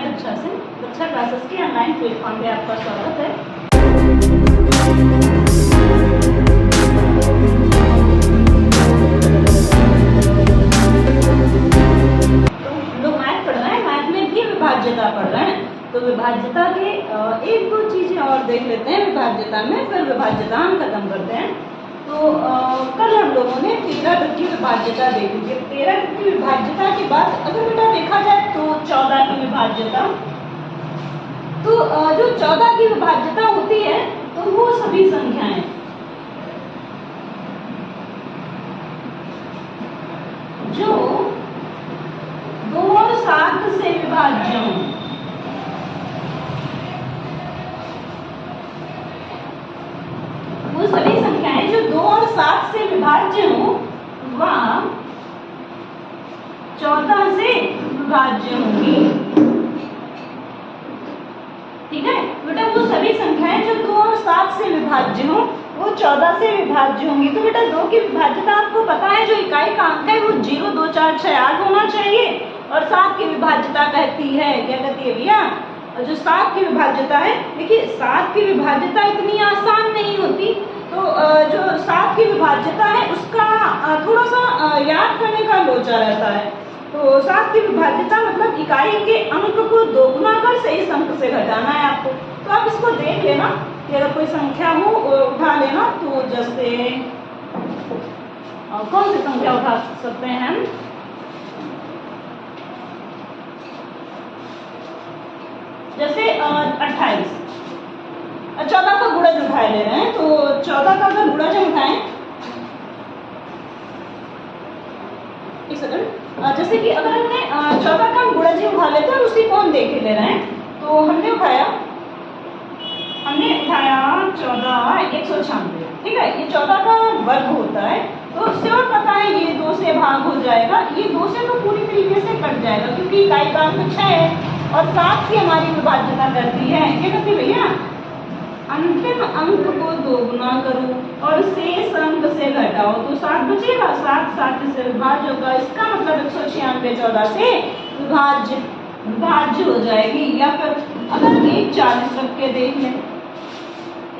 मैं दक्षा सिंह, दक्षा क्लासेस के online platform पे आपका स्वागत है। तो हम लोग मैथ पढ़ रहे हैं, मैथ में भी विभाज्यता पढ़ रहे हैं। तो विभाज्यता के एक दो चीजें और देख लेते हैं विभाज्यता में, फिर विभाज्यता हम खत्म करते हैं। तो कल हम लोगों ने 13 तक की विभाज्यता देखी थी। 13 तक की विभाज्यता के बाद अगर बेटा देखा जाए तो 14 की विभाज्यता, तो जो 14 की विभाज्यता होती है तो वो सभी संख्याएं जो 2 और 7 से विभाज्य हों, वो सभी संख्याएं जो 2 और 7 से विभाज्य हों वह 14 से विभाज्य होंगी। ठीक है बेटा, वो सभी संख्याएं जो 2 और 7 से विभाज्य हों वो 14 से विभाज्य होंगी। तो बेटा 2 की विभाज्यता आपको पता है, जो इकाई का अंक है वो 0, 2, 4, 6, 8 होना चाहिए। और 7 की विभाज्यता कहती है, क्या कहती है भैया, और जो 7 की विभाज्यता है, देखिए 7 की विभाज्यता इतनी आसान नहीं होती। तो जो 7 की विभाज्यता है उसका थोड़ा सा याद करने का लोचा रहता है। तो 7 की विभाज्यता मतलब इकाई के अंक को दोगुना कर सही अंक से घटाना है आपको। तो आप इसको देख लेना कि अगर कोई संख्या हो उठा लेना, तो जैसे कौन सी संख्या उठा सकते हैं हम, जैसे 28, 14 का गुणज उठा ले रहे हैं। तो 14 का अगर गुणज उठाएं, एक सेकंड, जैसे कि अगर हमने 14 का गुणज ही उठा लेते हैं और उसी को हम देख ले रहे हैं, तो हमने उठाया 14 196। ठीक है, ये 14 का वर्ग होता है, तो उससे और पता है ये 2 से भाग हो जाएगा, ये 2 से तो पूरी तरीके से कट जाएगा क्योंकि इकाई का अंक 6 है और 7 की हमारी विभाज्यता करती है, क्या करती है भैया, अंतिम अंक को दोगुना करो और शेष अंक से घटाओ, तो 7 बचेगा, 7 से विभाज्य होगा। इसका मतलब 196 14 से विभाज्य हो जाएगी। या फिर अगर 140 रख के देख लें,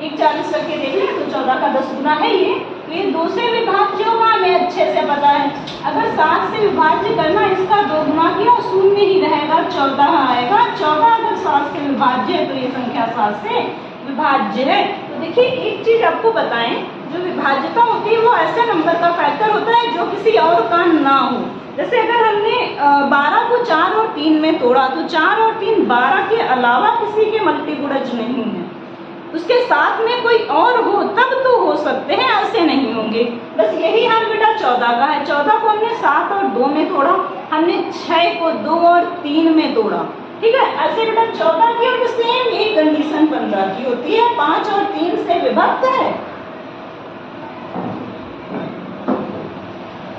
140 रख के देख लें तो 14 का 10 गुना है ये, तो ये 2 से विभाज्य होगा, हमें अच्छे से पता है। अगर 7 से विभाज्य करना, इसका 2 गुना किया, शून्य ही रहेगा, 14 आएगा। 14 अगर 7 से विभाज्य है तो ये संख्या 7 से विभाज्य है। तो देखिए एक चीज आपको बताएं, जो विभाज्यता होती है वो ऐसे नंबर का फैक्टर होता है जो किसी और का ना हो। जैसे अगर हमने 12 को 4 और 3 में तोड़ा, तो 4 और 3 12 के अलावा किसी के मल्टीगुणज नहीं है, उसके साथ में कोई और हो तब तो हो सकते हैं, ऐसे नहीं होंगे। बस यही हाल बेटा 14 का है। 14 को हमने 7 और 2 में तोड़ा, हमने 6 को 2 और 3 में तोड़ा। ठीक है, ऐसे बेटा 14 की और सेम यही कंडीशन 15 की होती है, 5 और 3 से विभक्त है।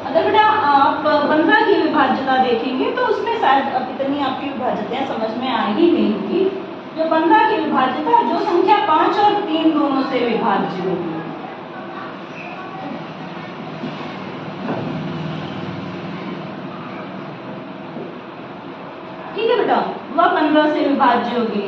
अगर बेटा आप 15 की विभाज्यता देखेंगे तो उसमें शायद अब इतनी आपकी विभाज्यताएं समझ में आएगी नहीं होगी। जो 15 की विभाज्यता, जो संख्या 5 और 3 दोनों से विभाज्य होगी, ठीक है बेटा, वह 15 से विभाज्य होगी।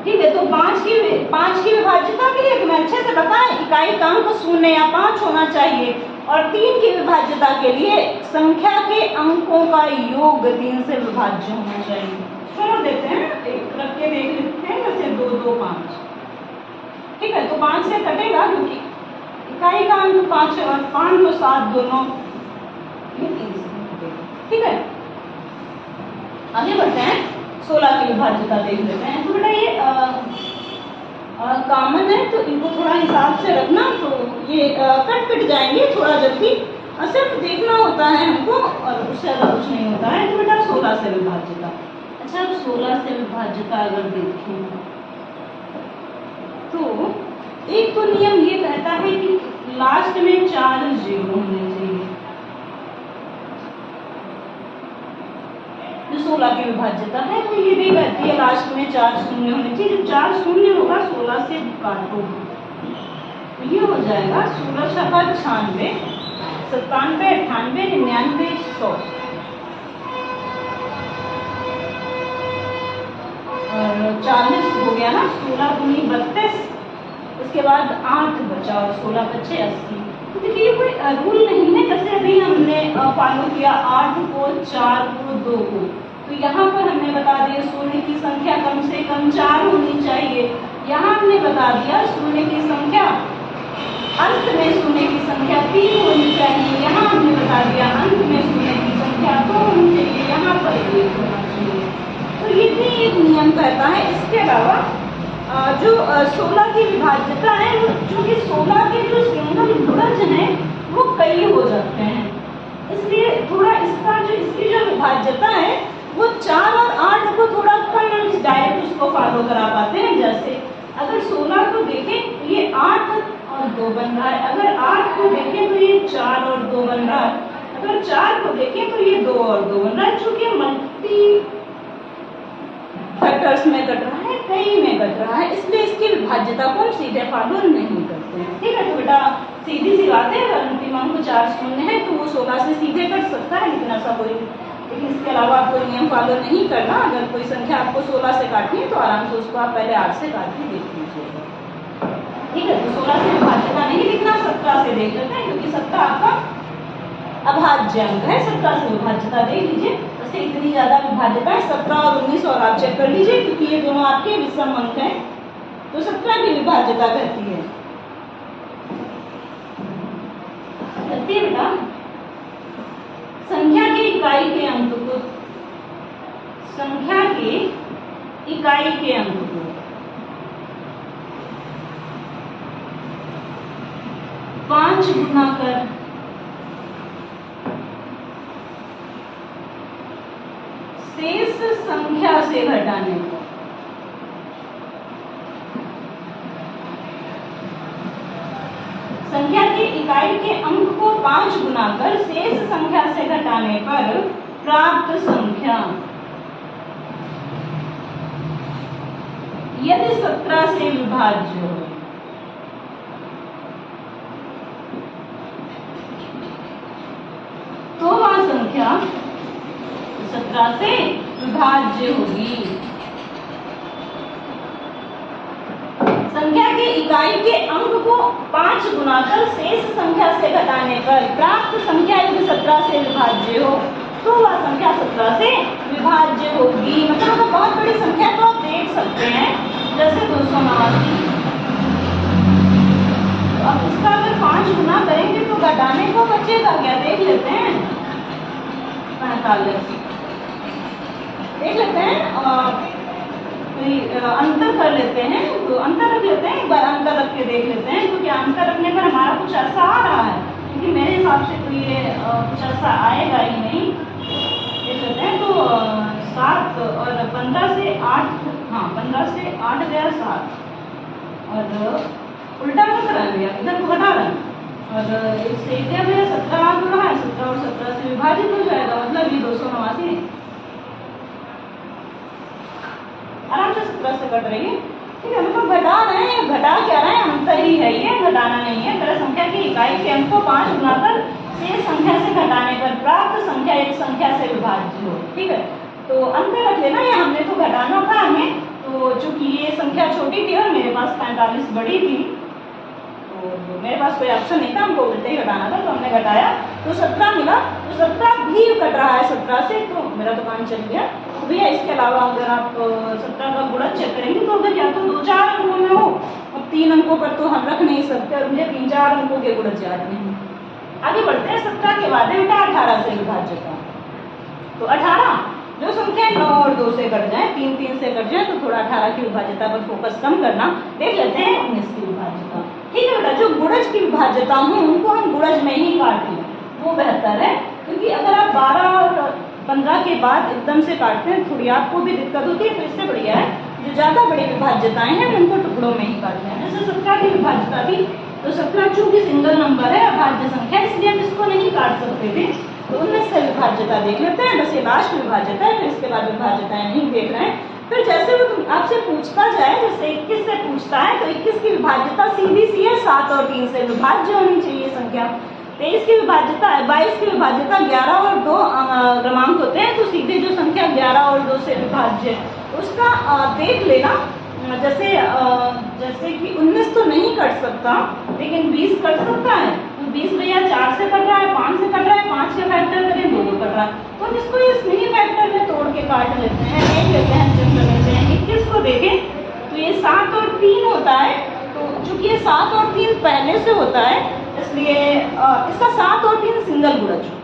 ठीक है, तो 5 की विभाज्यता के लिए तुम्हें अच्छे से पता है इकाई का अंक 0 या 5 होना चाहिए, और 3 की विभाज्यता के लिए संख्या के अंकों का योग 3 से विभाज्य होना चाहिए। छोड़ देते हैं, एक रख के देख लेते हैं, जैसे 2 2 5। ठीक है, तो 5 से कटेगा क्योंकि इकाई का अंक 5 है और 5 2 7 दोनों ये 3 से कटेगा। ठीक है, आगे बढ़ते हैं, 16 की विभाज्यता देख लेते हैं। तो बेटा ये कॉमन है तो इनको थोड़ा हिसाब से रखना, तो ये कट पिट जाएंगे थोड़ा जल्दी, सिर्फ देखना होता है हमको और उससे ज़्यादा कुछ नहीं होता है। तो बेटा 16 से विभाज्यता, अच्छा अब 16 से विभाज्यता अगर देखें तो एक तो नियम ये कहता है कि लास्ट में 4 जीरो होने चाहिए। जो 16 की विभाज्यता है वो ये भी कहती है लास्ट में 4 शून्य होने चाहिए। जब 4 शून्य होगा 16 से काटो तो ये हो जाएगा 16 छक्का 96, 97, 98, 99, 100। गया ना, 16 दूनी 32, उसके बाद 8 बचा और 16 बचे 80। तो देखिए कोई रूल नहीं है, जैसे अभी हमने फॉलो किया 8 को, 4 को, 2 को, तो यहाँ पर हमने बता दिया शून्य की संख्या कम से कम 4 होनी चाहिए। यहाँ हमने बता दिया शून्य की संख्या अंत में शून्य की संख्या 3 होनी चाहिए। यहाँ हमने बता दिया अंत में शून्य की संख्या 2 होनी चाहिए, यहाँ पर 1 होना चाहिए। तो ये भी एक नियम कहता है। इसके अलावा जो 16 की विभाज्यता है, वो चूंकि 16 के जो सिंगल गुणज हैं वो कई हो जाते हैं, इसलिए थोड़ा इसकी जो विभाज्यता है वो 4 और 8 को थोड़ा कम डायरेक्ट उसको फॉलो करा पाते हैं। जैसे अगर 16 को देखें तो ये 8 और 2 बन रहा है, अगर 8 को देखें तो ये 4 और 2 बन रहा है, अगर 4 को देखें तो ये 2 और 2 बन रहा है। चूंकि मल्टी फैक्टर्स में कट रहा है, कई में कट रहा है, इसलिए इसकी विभाज्यता को हम सीधे फॉलो नहीं करते हैं। ठीक है, तो बेटा सीधी सी बात है, अगर अंतिम अंक 4 शून्य है तो वो 16 से सीधे कट सकता है, लेकिन ऐसा कोई, लेकिन इसके अलावा आपको नियम फॉलो नहीं करना। अगर कोई संख्या आपको 16 से काटनी है तो आराम से उसको आप पहले 8 से काट के देख लीजिएगा। ठीक है, तो 16 से विभाज्यता नहीं लिखना, 17 से देख लेते हैं, क्योंकि 17 आपका अभाज्य अंक है। 17 से विभाज्यता देख लीजिए, वैसे इतनी ज्यादा विभाज्यता है 17 और 19 और आप चेक कर लीजिए, क्योंकि ये दोनों आपके विषम अंक हैं, तो 17 की विभाज्यता कहती है बेटा संख्या के इकाई के अंक को, संख्या के इकाई के अंक को 5 गुना कर शेष संख्या से घटाने को, संख्या की इकाई के अंक को 5 गुना कर शेष संख्या से घटाने पर प्राप्त संख्या यदि 17 से विभाज्य हो, तो वह संख्या 17 से विभाज्य होगी। संख्या के इकाई के अंक को 5 गुना कर शेष संख्या से घटाने पर प्राप्त संख्या यदि 17 से विभाज्य हो, तो वह संख्या 17 से विभाज्य होगी। मतलब बहुत बड़ी संख्या तो आप देख सकते हैं, जैसे 289। अब इसका अगर 5 गुना करेंगे तो घटाने को बचेगा क्या, देख लेते हैं। 45 देख लेते हैं, अंतर कर लेते हैं, तो अंतर रख लेते हैं, एक बार अंतर रख के देख लेते हैं, क्योंकि अंतर रखने पर हमारा कुछ ऐसा आ रहा है, क्योंकि मेरे हिसाब से तो ये कुछ ऐसा आएगा ही नहीं। देख लेते हैं, तो 7 और 15 से 8, हाँ 15 से 8 गया 7, और उल्टा कर रहा है, इधर को घटा रहा है, और इससे क्या गया 17 आ रहा है, 17 और 17 से विभाजित हो जाएगा, मतलब ये 289 आराम से 17 से कट रही है। ठीक है, मतलब घटा रहे हैं, घटा क्या रहे हैं, अंतर ही है ये, घटाना नहीं है। अगर संख्या की इकाई के अंक को 5 गुना कर शेष संख्या से घटाने पर प्राप्त संख्या एक संख्या से विभाज्य हो। ठीक है, तो अंतर रख लेना, ये हमने तो घटाना था हमें, तो चूंकि ये संख्या छोटी थी और मेरे पास 45 बड़ी थी, तो मेरे पास कोई ऑप्शन नहीं था, हमको उल्टे ही घटाना था, तो हमने घटाया तो 17 मिला। तो 17 भी कट रहा है 17 से, तो मेरा तो काम चल गया। तो भैया इसके अलावा अगर आप 17 का गुणज चेक करेंगे तो अगर या तो 2-4 अंकों में हो, अब 3 अंकों पर तो हम रख नहीं सकते, और मुझे 3-4 अंकों के गुणज याद नहीं। आगे बढ़ते हैं, 17 के बाद है बेटा 18 से विभाज्यता। तो 18 जो संख्या 9 और 2 से कट जाए, 3-3 से कट जाए, तो थोड़ा 18 की विभाज्यता पर फोकस कम करना। देख लेते हैं 19 की विभाज्यता। ठीक है बेटा, जो गुणज की विभाज्यता हो उनको हम गुणज में ही काट लें, वो बेहतर है, क्योंकि अगर आप 12 और 15 के बाद एकदम से काटते हैं थोड़ी आपको भी दिक्कत होती है, तो इससे बढ़िया है जो ज्यादा बड़ी विभाज्यताएं हैं उनको टुकड़ों में ही काटते हैं। जैसे 17 की विभाज्यता थी, तो 17 चूंकि सिंगल नंबर है, अभाज्य संख्या, इसलिए हम इसको नहीं काट सकते थे, तो 19 से विभाज्यता देख लेते हैं। बस ये लास्ट विभाज्यता है, फिर इसके बाद विभाज्यताएं नहीं देख रहे हैं। फिर जैसे वो आपसे पूछता जाए, जैसे 21 से पूछता है, तो 21 की विभाज्यता सीधी सी है, 7 और 3 से विभाज्य होनी चाहिए संख्या। 23 की विभाज्यता, 22 की विभाज्यता 11 और 2 क्रमांक होते हैं, तो सीधे जो संख्या 11 और 2 से विभाज्य है उसका देख लेना। जैसे कि 19 तो नहीं कट सकता, लेकिन 20 कट सकता है। तो 20 भैया 4 से कट रहा है, 5 से कट रहा है, 5 के फैक्टर करें 2 कट रहा है, तो हम इसको इस मिनी फैक्टर में तोड़ के काट लेते हैं, देख लेते हैं, चेक कर लेते हैं। 21 को देखें तो ये 7 और 3 होता है, तो चूंकि ये 7 और 3 पहले से होता है, इसलिए इसका 7 और 3 सिंगल गुणज हो,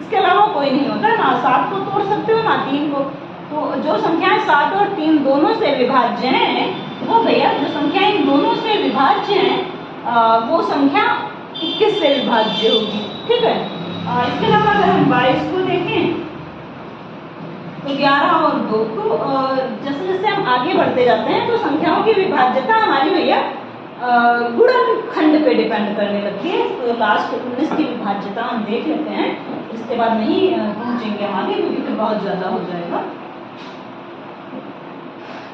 इसके अलावा कोई नहीं होता। ना 7 को तोड़ सकते हो ना 3 को। तो जो संख्याएं 7 और 3 दोनों से विभाज्य हैं, वो भैया जो संख्या इन दोनों से विभाज्य हैं वो संख्या 21 से विभाज्य होगी। ठीक है। इसके अलावा अगर हम 22 को देखें तो 11 और 2 को जैसे जैसे हम आगे बढ़ते जाते हैं तो संख्याओं की विभाज्यता हमारी भैया गुणनखंड पे डिपेंड करने लगती है। तो लास्ट 19 की विभाज्यता हम देख लेते हैं, इसके बाद नहीं पहुंचेंगे हम आगे क्योंकि फिर बहुत ज्यादा हो जाएगा।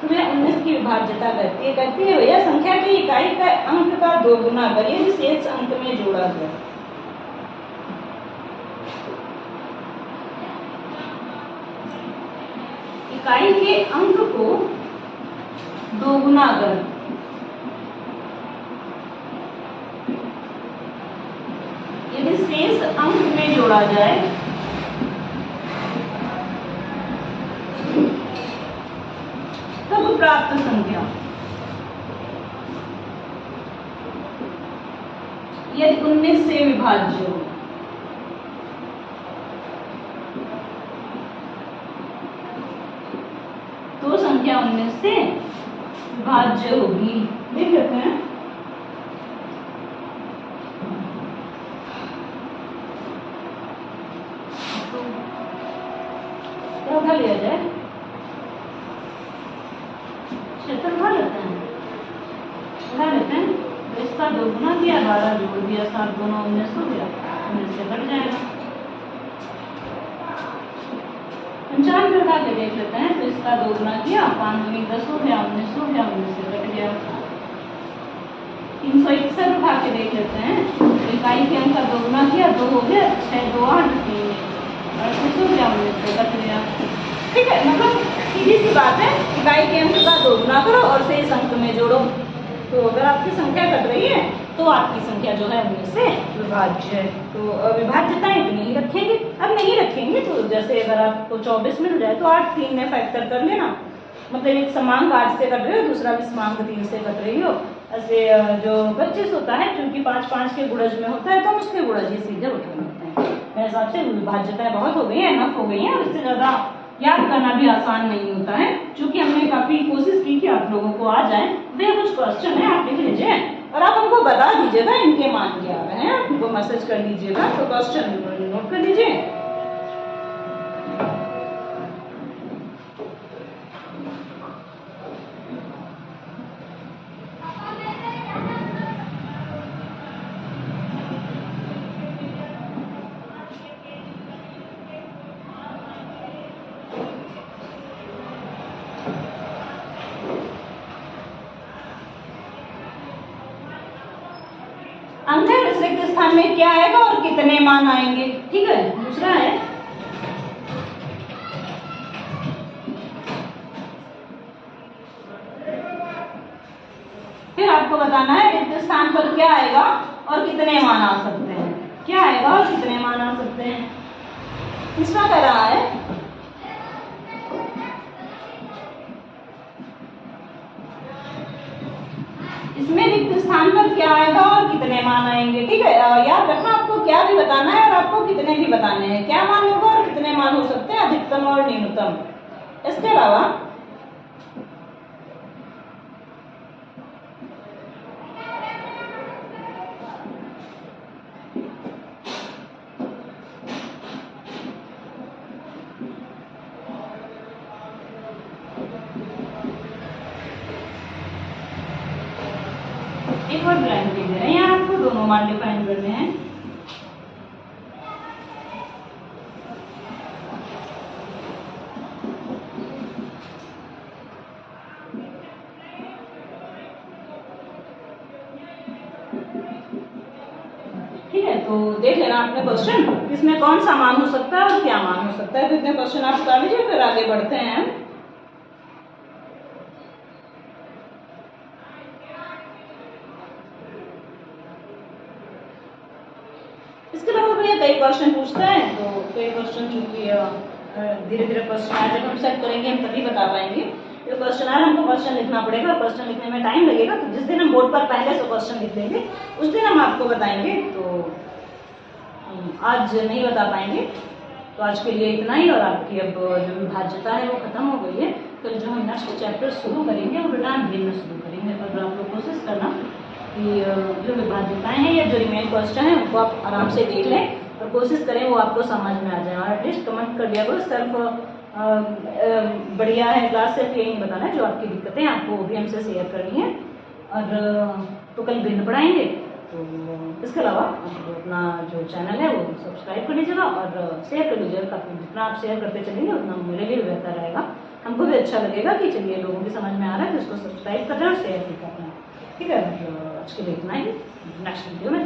तो मैं 19 की विभाज्यता कहती है भैया संख्या की इकाई का अंक का 2 गुना करिए जिस शेष अंक में जोड़ा गया। इकाई के अंक को 2 गुना कर यदि शेष अंक में जोड़ा जाए तब प्राप्त संख्या यदि 19 से विभाज्य हो। तो संख्या 19 से विभाज्य होगी। देख लेते हैं। तो क्या उठा लिया जाए? क्षेत्र उठा लेते हैं, उठा लेते हैं। तो इसका 2 गुना किया, 12 जोड़ दिया, 7 दोनों 19 हो गया, 19 से कट जाएगा। 95 उठा के देख लेते हैं। तो इसका 2 गुना किया, 5 दूनी 10 हो गया, 19 हो गया, 19 से कट गया। 361 उठा के देख लेते हैं। तो इकाई के अंक का 2 गुना किया, 2 हो गया, 6 2 8 3 38 हो गया, 19 से कट गया। ठीक है, मतलब सीधी सी बात है, इकाई के अंक का 2 गुना करो और शेष अंक में जोड़ो। तो अगर आपकी संख्या कट रही है तो आपकी संख्या जो है 19 से विभाज्य है। तो विभाज्यता इतनी ही रखेंगे। अब नहीं रखेंगे तो जैसे अगर आपको 24 मिल जाए तो 8 3 में फैक्टर कर लेना, मतलब एक समांक 8 से कट रही हो, दूसरा भी समांक 3 से कट रही हो। ऐसे जो 25 होता है क्योंकि 5 5 के गुणज में होता है तो उसके गुणज ही सीधे उठे होते हैं। मेरे हिसाब से विभाज्यताएं बहुत हो गई हैं, एनफ हो गई हैं, और इससे ज्यादा याद करना भी आसान नहीं होता है। क्योंकि हमने काफी कोशिश की कि आप लोगों को आ जाए। तो कुछ क्वेश्चन है, आप लिख लीजिए और आप हमको बता दीजिएगा इनके मान क्या आ रहे हैं। आप हमको मैसेज कर दीजिएगा। तो क्वेश्चन नोट कर लीजिए। अंतर रिक्त स्थान में क्या आएगा और कितने मान आएंगे। ठीक है। दूसरा है फिर आपको बताना है रिक्त स्थान पर क्या आएगा और कितने मान आ सकते हैं। क्या आएगा और कितने मान आ सकते हैं। तीसरा कह रहा है इसमें रिक्त स्थान पर क्या आएगा और कितने मान आएंगे। ठीक है, याद रखना आपको क्या भी बताना है और आपको कितने भी बताने हैं। क्या मान होगा और कितने मान हो सकते हैं, अधिकतम और न्यूनतम। इसके अलावा एक और ब्लैंक दे रहे हैं, यहाँ आपको दोनों मान डिफाइन करने हैं। ठीक है, तो देख लेना आपने क्वेश्चन, इसमें कौन सा मान हो सकता है और क्या मान हो सकता है। तो इतने क्वेश्चन आप बता लीजिए, फिर आगे बढ़ते हैं। एक क्वेश्चन पूछता है तो कई क्वेश्चन चूंकि धीरे धीरे क्वेश्चन जब हम सेट करेंगे हम तभी बता पाएंगे। जो क्वेश्चन आ रहा है हमको क्वेश्चन लिखना पड़ेगा, क्वेश्चन लिखने में टाइम लगेगा, तो जिस दिन हम बोर्ड पर पहले से क्वेश्चन लिख लेंगे उस दिन हम आपको बताएंगे। तो आज नहीं बता पाएंगे, तो आज के लिए इतना ही। और आपकी अब जो विभाज्यता है वो खत्म हो गई है। कल जो हम नेक्स्ट चैप्टर शुरू करेंगे वो रिटर्न भिन्न शुरू करेंगे। और आप लोग कोशिश करना कि जो विभाज्यताएं हैं या जो रिमेन क्वेश्चन है उनको आप आराम से देख लें और कोशिश करें वो आपको समझ में आ जाए। और एटलीस्ट कमेंट कर दिया करो सेल्फ बढ़िया है क्लास, सिर्फ यही नहीं बताना है जो आपकी दिक्कतें हैं आपको वो भी हमसे शेयर करनी है। और तो कल भिन्न पढ़ाएंगे। तो इसके अलावा आप अपना जो चैनल है वो सब्सक्राइब कर लीजिएगा और शेयर कर लीजिएगा। काफ़ी जितना आप शेयर करते चलेंगे उतना मेरे लिए बेहतर रहेगा, हमको भी अच्छा लगेगा कि चलिए लोगों की समझ में आ रहा है तो इसको सब्सक्राइब कर रहे हैं और शेयर भी कर रहे हैं। ठीक है, आज के लिए इतना ही, नेक्स्ट वीडियो में